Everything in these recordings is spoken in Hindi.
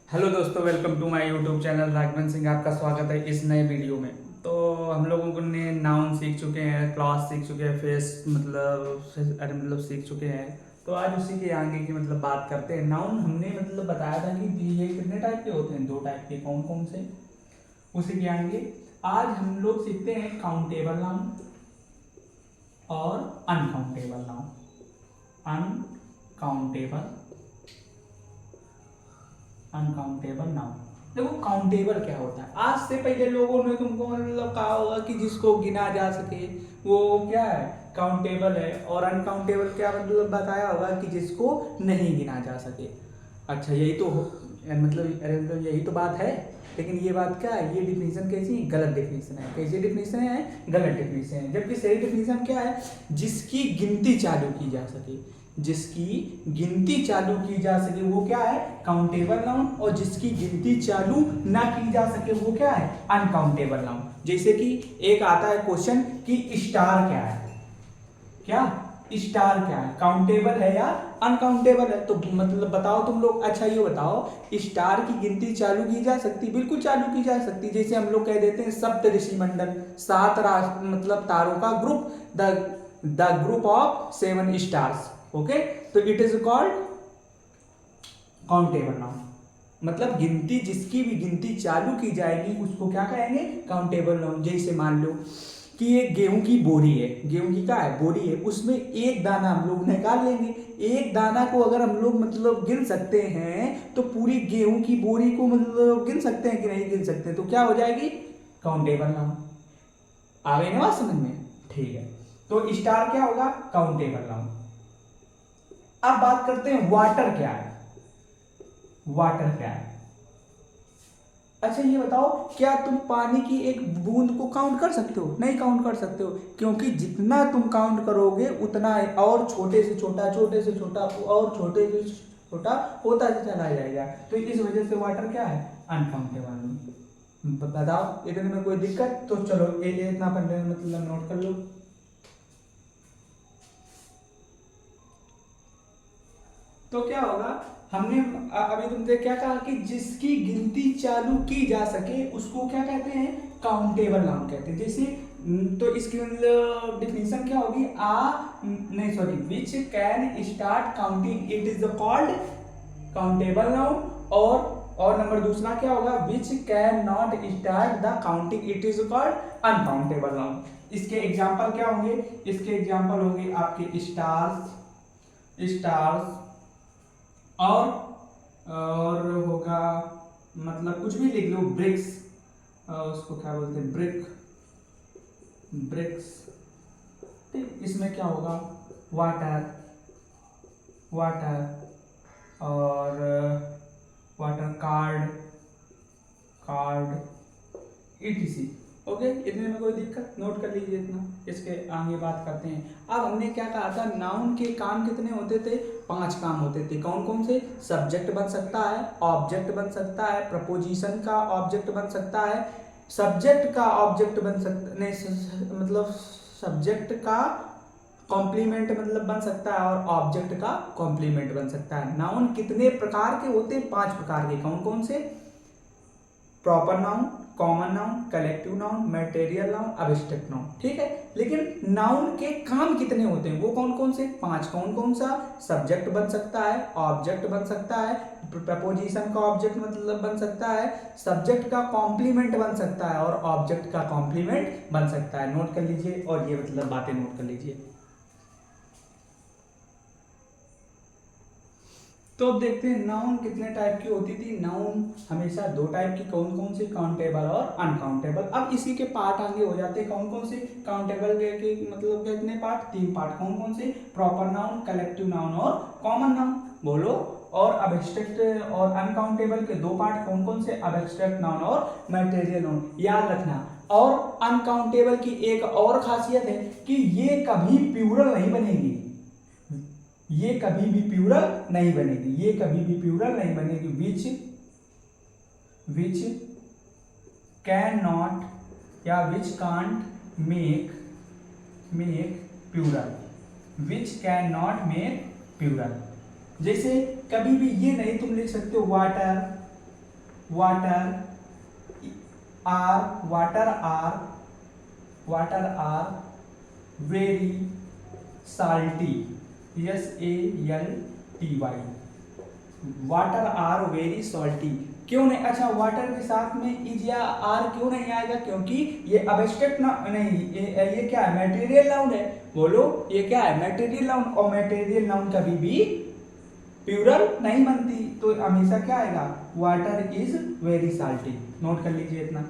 हेलो दोस्तों, welcome to my YouTube channel Raghavan Singh. आपका स्वागत है इस नए वीडियो में। तो हम लोगों ने नाउन सीख चुके हैं, क्लॉज सीख चुके हैं, फेस मतलब सीख चुके हैं। तो आज उसी के आगे की बात करते हैं। नाउन हमने बताया था कि ये कितने टाइप के होते हैं, दो टाइप के। कौन कौन से? उसी के आगे आज हम लोग सीखते हैं काउंटेबल नाउन और uncountable noun. Uncountable uncountable noun. देखो, काउंटेबल क्या होता है? आज से पहले लोगों ने तुमको कहा होगा कि जिसको गिना जा सके वो क्या है, काउंटेबल है। और अनकाउंटेबल क्या बताया होगा कि जिसको नहीं गिना जा सके। अच्छा, यही तो यही तो बात है। लेकिन ये बात क्या है, ये डिफिनीशन कैसी है? गलत डिफिनीशन है। कैसी डिफिनीशन है? गलत डिफिनीशन है। जबकि सही डिफिनीशन क्या है? जिसकी गिनती चालू की जा सके। जिसकी गिनती चालू की जा सके वो क्या है? Countable noun. और जिसकी गिनती चालू ना की जा सके वो क्या है? Uncountable noun. जैसे कि एक आता है क्वेश्चन कि स्टार क्या है। क्या स्टार क्या है? काउंटेबल है या अनकाउंटेबल है? तो बताओ तुम लोग। अच्छा, ये बताओ, स्टार की गिनती चालू की जा सकती? बिल्कुल चालू की जा सकती। जैसे हम लोग कह देते हैं सप्त ऋषि मंडल, सात तारों का group, the the group of 7 stars. Okay, तो it is called countable noun. गिनती, जिसकी भी गिनती चालू की जाएगी उसको क्या कहेंगे? Countable noun. जैसे मान लो कि ये गेहूं की बोरी है। गेहूं की क्या है? बोरी है। उसमें एक दाना हम लोग निकाल लेंगे। एक दाना को अगर हम लोग गिन सकते हैं तो पूरी गेहूं की बोरी को गिन सकते हैं कि नहीं गिन सकते? तो क्या हो जाएगी? Countable noun. आ गई ना बात समझ में? ठीक है। तो स्टार क्या होगा? Countable noun. अब बात करते हैं वाटर क्या है। वाटर क्या है? अच्छा, ये बताओ, क्या तुम पानी की एक बूंद को काउंट कर सकते हो? नहीं काउंट कर सकते हो, क्योंकि जितना तुम काउंट करोगे उतना और छोटे से छोटा, छोटे से छोटा और छोटे से छोटा होता चला जाएगा। तो इस वजह से वाटर क्या है? अनकाउंटेबल। बताओ, इतने में कोई दिक्कत? तो चलो ये इतना पढ़ने नोट कर लो। तो क्या होगा? हमने अभी तुमसे क्या कहा कि जिसकी गिनती चालू की जा सके उसको क्या कहते हैं? काउंटेबल नाउन कहते हैं। जैसे तो इसकी डिफिनीशन क्या होगी? नहीं sorry, which can start counting, it is called countable noun. और नंबर दूसरा क्या होगा? विच can not start the counting, it is called uncountable noun. इसके एग्जांपल क्या होंगे? इसके एग्जांपल होंगे आपके स्टार्स, स्टार्स और होगा कुछ भी लिख लो, ब्रिक्स, उसको क्या बोलते हैं? ब्रिक्स। ठीक, इसमें क्या होगा? वाटर, वाटर और water card, card, etc. Okay, इतने में कोई दिक्कत? नोट कर लीजिए इतना। इसके आगे बात करते हैं। अब हमने क्या कहा था? नाउन के काम कितने होते थे? 5 काम होते थे। कौन कौन से? सब्जेक्ट बन सकता है, ऑब्जेक्ट बन सकता है, प्रपोजिशन का ऑब्जेक्ट बन सकता है, सब्जेक्ट का ऑब्जेक्ट बन सकता नहीं सब्जेक्ट का कॉम्प्लीमेंट बन सकता है, और ऑब्जेक्ट का कॉम्प्लीमेंट बन सकता है। नाउन कितने प्रकार के होते हैं? 5 प्रकार के। कौन कौन से? Proper noun, common noun, collective noun, material noun, abstract noun. ठीक है। लेकिन नाउन के काम कितने होते हैं? वो कौन कौन से? 5। कौन कौन सा? सब्जेक्ट बन सकता है, ऑब्जेक्ट बन सकता है, प्रपोजिशन का ऑब्जेक्ट बन सकता है, सब्जेक्ट का कॉम्प्लीमेंट बन सकता है, और ऑब्जेक्ट का कॉम्प्लीमेंट बन सकता है। नोट कर लीजिए, और ये बातें नोट कर लीजिए। तो अब देखते हैं नाउन कितने टाइप की होती थी। नाउन हमेशा 2 टाइप की। कौन कौन से? काउंटेबल और अनकाउंटेबल। अब इसी के पार्ट आगे हो जाते हैं। कौन कौन से? काउंटेबल के कितने पार्ट? 3 पार्ट। कौन कौन से? प्रॉपर नाउन, कलेक्टिव नाउन और कॉमन नाउन। बोलो। और अब्स्ट्रैक्ट और अनकाउंटेबल के 2 पार्ट। कौन कौन से? अब्स्ट्रैक्ट नाउन और मैटेरियल नाउन। याद रखना। और अनकाउंटेबल की एक और खासियत है कि ये कभी प्लूरल नहीं बनेगी। ये कभी भी प्लूरल नहीं बनेगी। ये कभी भी प्लूरल नहीं बनेगी। विच कैन नॉट या which can't make plural. Which can not make plural. जैसे कभी भी ये नहीं तुम लिख सकते हो water, water are very salty, SALTY, water are very salty. क्यों नहीं? अच्छा, वाटर के साथ में इज या आर क्यों नहीं आएगा? क्योंकि ये अब्स्ट्रैक्ट नहीं, ये क्या है? मटेरियल नाउन है। बोलो, ये क्या है? मटेरियल नाउन, और मटेरियल नाउन कभी भी प्लूरल नहीं बनती, तो हमेशा क्या आएगा? Water is very salty. Note कर लीजिए इतना।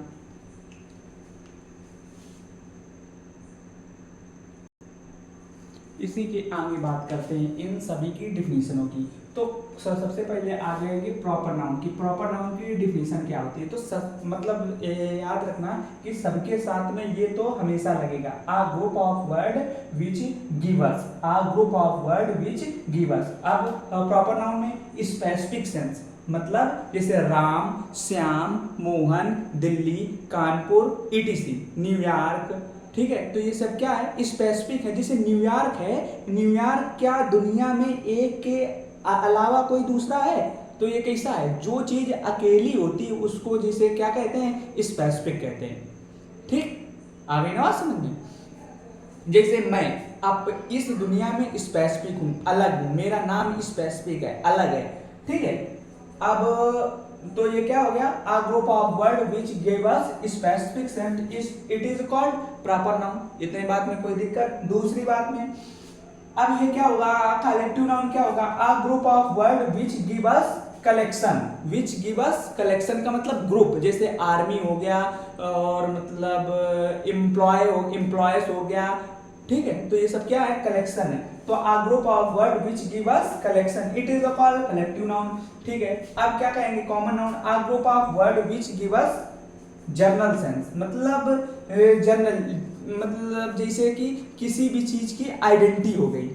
इसी के आगे बात करते हैं इन सभी की डिफिनीशनों की। तो सबसे पहले आ जाएगी प्रॉपर नाउन की। प्रॉपर नाउन की डिफिनीशन क्या होती है? तो मतलब याद रखना कि सबके साथ में ये तो हमेशा लगेगा, a group of word which give us, a group of word which give us. अब प्रॉपर नाउन में स्पेसिफिक सेंस, मतलब जैसे राम, श्याम, मोहन, दिल्ली, कानपुर, ETC, न्यूयॉर्क, ठीक है। तो ये सब क्या है? स्पेसिफिक है। जैसे न्यूयॉर्क है, न्यूयॉर्क क्या दुनिया में एक के अलावा कोई दूसरा है? तो ये कैसा है? जो चीज अकेली होती है उसको जैसे क्या कहते हैं? स्पेसिफिक कहते हैं। ठीक, आ गई ना बात समझ में? जैसे मैं अब इस दुनिया में स्पेसिफिक हूं, अलग हूं, मेरा नाम स्पेसिफिक है, अलग है, ठीक है। अब तो ये क्या हो गया? A group of word which give us specific sense, it is called proper noun. इतने बात में कोई दिक्कत? दूसरी बात में अब ये क्या होगा? कलेक्टिव नाउन क्या होगा? A group of word which give us collection, which give us collection का मतलब ग्रुप, जैसे आर्मी हो गया, और मतलब एम्प्लॉयज हो गया, ठीक है। तो ये सब क्या है? कलेक्शन है। तो a group of word which give us collection, it is called collective noun, ठीक है। अब क्या कहेंगे? Common noun, a group of word which give us general sense, मतलब जर्नल, मतलब जैसे कि किसी भी चीज की आइडेंटिटी हो गई,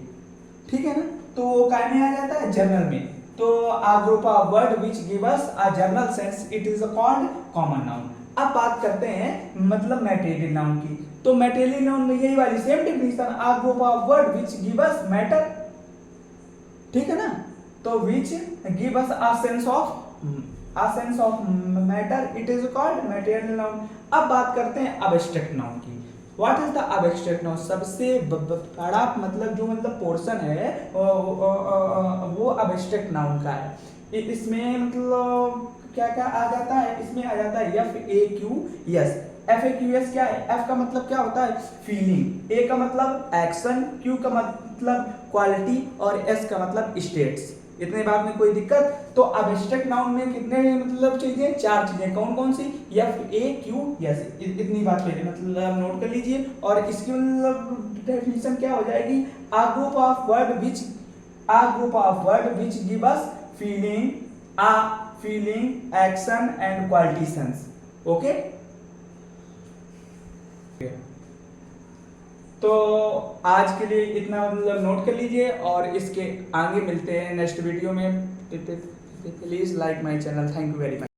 ठीक है ना, तो वो काय में आ जाता है? जर्नल में। तो a group of word which give us a general sense, it is called common noun. अब बात करते हैं मतलब मैटेरियल नाउन की। तो मैटेरियल नाउन में यही वाली same definition, a group of word which give us matter, ठीक है ना। तो which give us a sense of matter, it is called material noun. अब बात करते हैं अब्स्ट्रैक्ट नाउन की। What is the abstract noun? सबसे बड़ा मतलब जो मतलब पोर्शन है वो अब्स्ट्रैक्ट नाउन का है। इसमें मतलब क्या क्या आ जाता है? इसमें आ जाता है FAQS। FAQS क्या है? F का मतलब क्या होता है? फीलिंग, A का मतलब एक्शन, Q का मतलब क्वालिटी, और S का मतलब स्टेट्स। इतने बात में कोई दिक्कत? तो अब्स्ट्रैक्ट नाउन में कितने मतलब चीजें? 4 चीजें। कौन कौन सी? FAQS। इतनी बात पहले मतलब नोट कर लीजिए, और इसकी मतलब डेफिनेशन क्या हो जाएगी? A group of word which give us feeling, action and quality sense. Okay, तो आज के लिए इतना मतलब नोट कर लीजिए, और इसके आगे मिलते हैं नेक्स्ट वीडियो में। Please like my channel. Thank you very much.